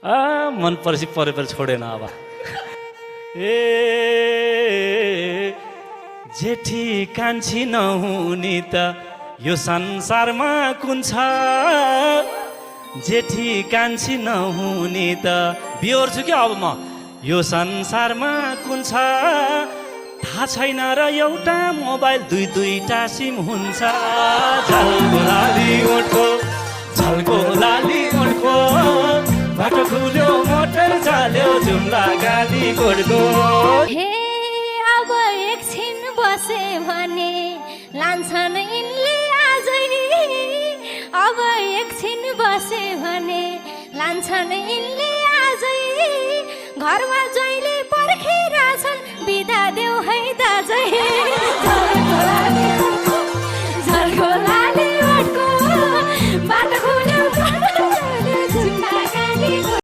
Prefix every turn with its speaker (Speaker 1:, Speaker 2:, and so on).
Speaker 1: मन परेपछि परेपछि छोडेन अब ए जेठी कान्छी नहुने त यो संसारमा कुन छ जेठी कान्छी नहुने त बिहोर्छु क्या अब म यो संसारमा कुन छ थाहा छैन र एउटा मोबाइल दुईटा सिम हुन्छ झल्को लाली ओठको झल्को लाली ओठको बाटो खुल्यो मोटर चाल्यो जुम्ला गाली गोडको
Speaker 2: हे अब एकछिन बसे भने लान्छन् यिनले आजै अब एकछिन बसे भने लान्छन् यिनले आजै घरमा जहिले परे